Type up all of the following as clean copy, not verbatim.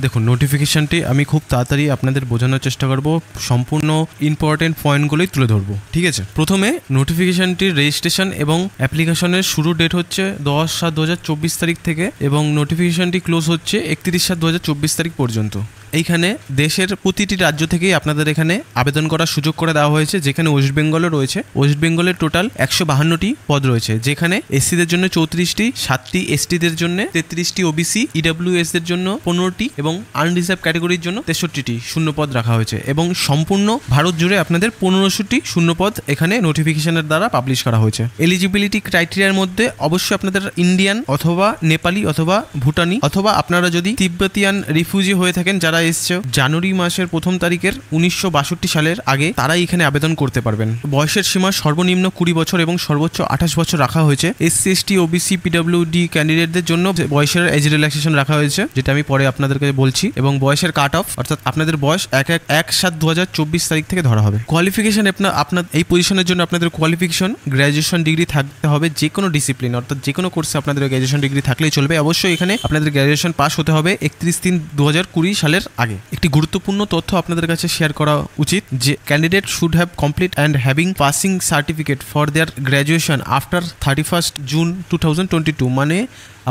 দেখুন, নোটিফিকেশনটি আমি খুব তাড়াতাড়ি আপনাদের বোঝানোর চেষ্টা করব, সম্পূর্ণ ইম্পর্টেন্ট পয়েন্টগুলোই তুলে ধরবো, ঠিক আছে। প্রথমে নোটিফিকেশনটির রেজিস্ট্রেশন এবং অ্যাপ্লিকেশনের শুরু ডেট হচ্ছে 10/7/2024 তারিখ থেকে এবং নোটিফিকেশনটি ক্লোজ হচ্ছে 31/7/2024 তারিখ পর্যন্ত। এইখানে দেশের প্রতিটি রাজ্য থেকেই আপনাদের এখানে আবেদন করার সুযোগ করে দেওয়া হয়েছে, যেখানে ওয়েস্ট বেঙ্গলও রয়েছে। ওয়েস্ট বেঙ্গলের টোটাল 152টি পদ রয়েছে, যেখানে এসসিদের জন্য 34টি, 7টি এসটিদের জন্য 33টি, ওবিসি ইডব্লিউএস দের জন্য 15টি এবং আনরিজার্ভ ক্যাটাগরির জন্য 63টি শূন্যপদ রাখা হয়েছে এবং সম্পূর্ণ ভারত জুড়ে আপনাদের 1500টি শূন্যপদ এখানে নোটিফিকেশনের দ্বারা পাবলিশ করা হয়েছে। এলিজিবিলিটি ক্রাইটেরিয়ার মধ্যে অবশ্যই আপনাদের ইন্ডিয়ান অথবা নেপালি অথবা ভুটানি অথবা আপনারা যদি তিব্বতিয়ান রিফিউজি হয়ে থাকেন, যারা এসছে জানুয়ারি মাসের 1 তারিখের 1962 সালের আগে, তারাই এখানে আবেদন করতে পারবেন। বয়সের সীমা সর্বনিম্ন 20 বছর এবং সর্বোচ্চ 28 বছর রাখা হয়েছে। এসসি, এসটি, ওবিসি, পিডব্লিউডি ক্যান্ডিডেটদের জন্য বয়সের এজ রিল্যাক্সেশন রাখা হয়েছে, যেটা আমি পরে আপনাদেরকে বলছি। এবং বয়সের কাট অফ অর্থাৎ আপনাদের বয়স 1/7/2024 তারিখ থেকে ধরা হবে। কোয়ালিফিকেশন, আপনার এই পজিশনের জন্য আপনাদের কোয়ালিফিকেশন গ্র্যাজুয়েশন ডিগ্রি থাকতে হবে, যে কোনো ডিসিপ্লিন অর্থাৎ যে কোনো কোর্সে আপনাদের গ্র্যাজুয়েশন ডিগ্রি থাকলেই চলবে। অবশ্যই এখানে আপনাদের গ্র্যাজুয়েশন পাস হতে হবে 31/3/2020 সালের আগে। একটি গুরুত্বপূর্ণ তথ্য আপনাদের কাছে শেয়ার করা উচিত যে candidate should have complete and having passing certificate for their graduation after 31 June 2022, মানে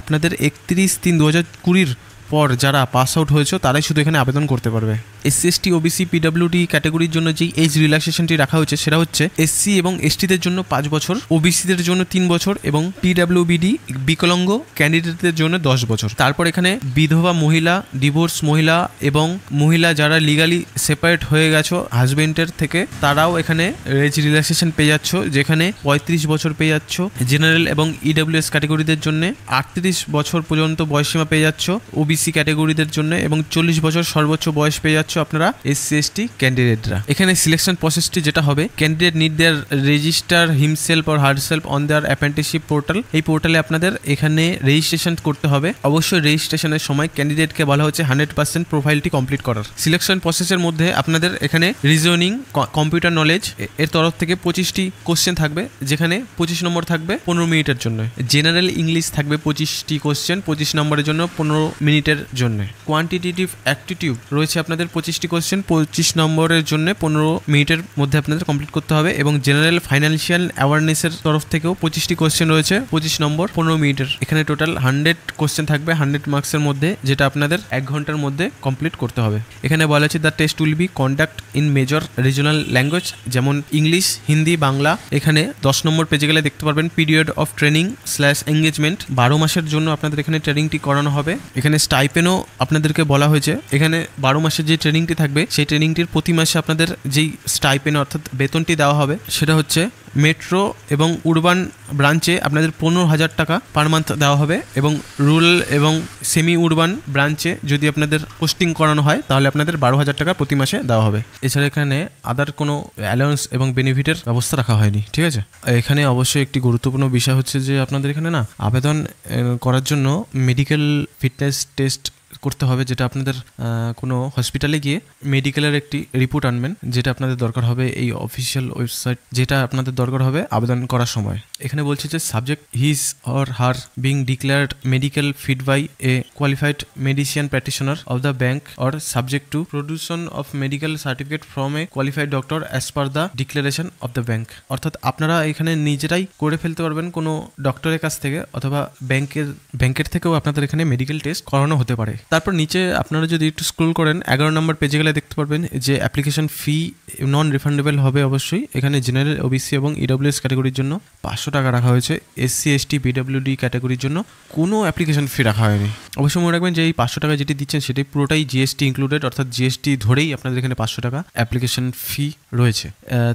আপনাদের 31/3/2020 পর যারা পাস আউট হয়েছে তারাই শুধু এখানে আবেদন করতে পারবে। এসসি, এসটি, ওবিসি, পিডব্লিউডি ক্যাটাগরির জন্য যেই এজ রিল্যাক্সেশনটি রাখা হয়েছে সেটা হচ্ছে এসসি এবং এসটিদের জন্য 5 বছর, ওবিসিদের জন্য 3 বছর এবং পিডব্লিউবিডি বিকলাঙ্গ ক্যান্ডিডেটদের জন্য 10 বছর। তারপর এখানে বিধবা মহিলা, ডিভোর্স মহিলা এবং মহিলা যারা লিগালি সেপারেট হয়ে গেছো হাজবেন্ডের থেকে, তারাও এখানে এজ রিল্যাক্সেশন পেয়ে যাচ্ছ, যেখানে 35 বছর পেয়ে যাচ্ছ। জেনারেল এবং ইডব্লিউএস ক্যাটাগরিদের জন্য 38 বছর পর্যন্ত বয়সসীমা পেয়ে যাচ্ছ ওবিসি ক্যাটাগরিদের জন্য এবং 40 বছর সর্বোচ্চ বয়স পেয়ে যাচ্ছ আপনারা এসসি, এসটি ক্যান্ডিডেটরা। এখানে সিলেকশন প্রসেসটি যেটা হবে, candidate need their register himself or herself on their apprenticeship portal. এই পোর্টালে আপনাদের এখানে রেজিস্ট্রেশন করতে হবে। অবশ্যই রেজিস্ট্রেশনের সময় ক্যান্ডিডেটকে বলা হচ্ছে 100% প্রোফাইলটি কমপ্লিট করার। সিলেকশন প্রসেসের মধ্যে আপনাদের এখানে রিজনিং, কম্পিউটার নলেজ এর তরফ থেকে 25টি কোশ্চেন থাকবে, যেখানে 25 নম্বর থাকবে 15 মিনিটের জন্য। জেনারেল ইংলিশ থাকবে 25টি কোশ্চেন 25 নম্বরের জন্য 15 মিনিটের জন্য। কোয়ান্টিটেটিভ অ্যাপটিটিউড রয়েছে আপনাদের 25টি কোশ্চেন 25 নম্বরের জন্য 15 মিনিটের মধ্যে আপনাদের কমপ্লিট করতে হবে এবং জেনারেল ফাইন্যান্সিয়াল অ্যাওয়ারনেসের তরফ থেকেও 25টি কোশ্চেন রয়েছে 25 নম্বর 15 মিনিটের। এখানে টোটাল 100 কোশ্চেন থাকবে 100 মার্কসের মধ্যে, যেটা আপনাদের 1 ঘন্টার মধ্যে কমপ্লিট করতে হবে। এখানে বলা আছে the test will be conduct in major regional language, যেমন ইংলিশ, হিন্দি, বাংলা। এখানে 10 নম্বর পেজে গেলে দেখতে পারবেন পিরিয়ড অফ ট্রেনিং / এঙ্গেজমেন্ট, 12 মাসের জন্য আপনাদের এখানে ট্রেনিংটি করানো হবে। এখানে স্টাইপেনও আপনাদেরকে বলা হয়েছে, এখানে 12 মাসের যে ট্রেনিংটি থাকবে সেই ট্রেনিংটির প্রতি মাসে আপনাদের যেই স্টাইপেন অর্থাৎ বেতনটি দেওয়া হবে সেটা হচ্ছে মেট্রো এবং উরবান ব্রাঞ্চে আপনাদের 15,000 টাকা পার মান্থ দেওয়া হবে এবং রুরাল এবং সেমি উরবান ব্রাঞ্চে যদি আপনাদের পোস্টিং করানো হয় তাহলে আপনাদের 12,000 টাকা প্রতি মাসে দেওয়া হবে। এছাড়া এখানে আদার কোনো অ্যালাউন্স এবং বেনিফিটের ব্যবস্থা রাখা হয়নি, ঠিক আছে। এখানে অবশ্যই একটি গুরুত্বপূর্ণ বিষয় হচ্ছে যে আপনাদের এখানে না আবেদন করার জন্য মেডিকেল ফিটনেস টেস্ট করতে হবে, যেটা আপনাদের কোনো হসপিটালে গিয়ে মেডিকেলের একটি রিপোর্ট আনবেন, যেটা আপনাদের দরকার হবে এই অফিসিয়াল ওয়েবসাইট, যেটা আপনাদের দরকার হবে আবেদন করার সময়। এখানে বলছে যে subject his or her being declared medical fit by a qualified medician practitioner of the bank or subject to production of medical certificate from a qualified doctor as per the declaration of the bank. অর্থাৎ আপনারা এখানে নিজেরাই করে ফেলতে পারবেন কোনো ডক্টরের কাছ থেকে অথবা ব্যাংকের থেকেও আপনাদের এখানে মেডিকেল টেস্ট করানো হতে পারে। তারপর নিচে আপনারা যদি একটু স্ক্রল করেন 11 নম্বর পেজে গেলে দেখতে পারবেন যে অ্যাপ্লিকেশন ফি নন রিফান্ডেবল হবে অবশ্যই। এখানে জেনারেল, ওবিসি এবং ইডব্লিউএস ক্যাটাগরির জন্য 500 টাকা রাখা হয়েছে। এসসি, এসটি, পিডব্লিউডি ক্যাটাগরির জন্য কোনো অ্যাপ্লিকেশন ফি রাখা হয়নি। অবশ্যই মনে রাখবেন যে এই 500 টাকা যেটি দিচ্ছেন সেটি পুরোটাই জিএসটি ইনক্লুডেড, অর্থাৎ জিএসটি ধরেই আপনাদের এখানে 500 টাকা অ্যাপ্লিকেশন ফি রয়েছে।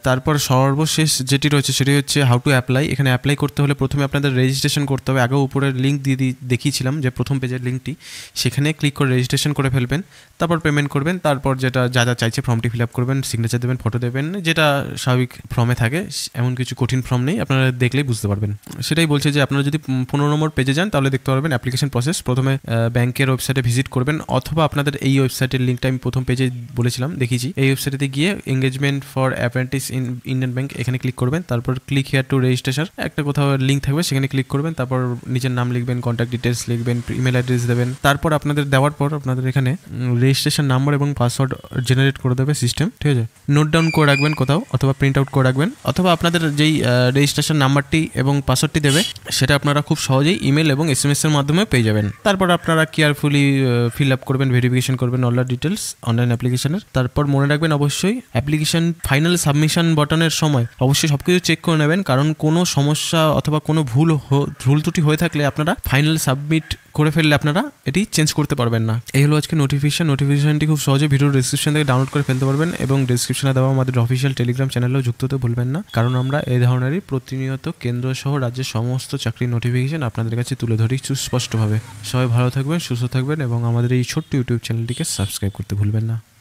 তারপর সর্বশেষ যেটি রয়েছে সেটি হচ্ছে হাউ টু অ্যাপ্লাই। এখানে অ্যাপ্লাই করতে হলে প্রথমে আপনাদের রেজিস্ট্রেশন করতে হবে। আগেও উপরের লিঙ্ক দিয়ে দেখিয়েছিলাম যে প্রথম পেজের লিঙ্কটি, সেখানে ক্লিক করে রেজিস্ট্রেশন করে ফেলবেন, তারপর পেমেন্ট করবেন, তারপর যেটা যা চাইছে ফর্মটি ফিল আপ করবেন, সিগনেচার দেবেন, ফটো দেবেন, যেটা স্বাভাবিক ফর্মে থাকে, এমন কিছু কঠিন ফর্ম নেই, আপনারা দেখলেই বুঝতে পারবেন। সেটাই বলছে যে আপনারা যদি 15 নম্বর পেজে যান তাহলে দেখতে পারবেন অ্যাপ্লিকেশন প্রসেস। প্রথমে ব্যাংকের ওয়েবসাইটে ভিজিট করবেন অথবা আপনাদের এই ওয়েবসাইটের লিঙ্কটা আমি প্রথম পেজে বলেছিলাম দেখিয়েছি, এই ওয়েবসাইটে গিয়ে engagement for apprentice in Indian bank, এখানে ক্লিক করবেন। তারপর ক্লিক হিয়ার টু রেজিস্ট্রেশন, একটা কোথাও লিঙ্ক থাকবে সেখানে ক্লিক করবেন। তারপর নিজের নাম লিখবেন, কন্ট্যাক্ট ডিটেলস লিখবেন, ইমেল অ্যাড্রেস দেবেন। তারপর আপনাদের দেওয়ার পর আপনাদের এখানে রেজিস্ট্রেশন নাম্বার এবং পাসওয়ার্ড জেনারেট করে দেবে সিস্টেম, ঠিক আছে। নোট ডাউন করে রাখবেন কোথাও, অথবা প্রিন্ট আউট করে রাখবেন, অথবা আপনাদের যেই রেজিস্ট্রেশন নাম্বারটি এবং পাসওয়ার্ডটি দেবে সেটা আপনারা খুব সহজেই ইমেল এবং SMS এর মাধ্যমে পেয়ে যাবেন। তারপর আপনারা কেয়ারফুলি ফিল আপ করবেন, ভেরিফিকেশন করবেন অল দ্য ডিটেলস অনলাইন অ্যাপ্লিকেশনের। তারপর মনে রাখবেন অবশ্যই অ্যাপ্লিকেশন ফাইনাল সাবমিশন বাটনের সময় অবশ্যই সবকিছু চেক করে নেবেন, কারণ কোনো সমস্যা অথবা কোনো ভুল ত্রুটি হয়ে থাকলে আপনারা ফাইনাল সাবমিট করে ফেললে আপনারা এটি চেঞ্জ করতে পারবেন না। এই হলো আজকে নোটিফিকেশনটি খুব সহজে ভিডিও ডেসক্রিপশন থেকে ডাউনলোড করে ফেলতে পারবেন, এবং ডেসক্রিপশনে দেওয়া আমাদের অফিসিয়াল টেলিগ্রাম চ্যানেলেও যুক্ত হতে ভুলবেন না, কারণ আমরা এই ধরনেরই প্রতিনিয়ত কেন্দ্র সহ রাজ্যের সমস্ত চাকরির নোটিফিকেশন আপনাদের কাছে তুলে ধরি সুস্পষ্টভাবে। সবাই ভালো থাকবেন, সুস্থ থাকবেন, এবং আমাদের এই ছোট্ট ইউটিউব চ্যানেলটিকে সাবস্ক্রাইব করতে ভুলবেন না।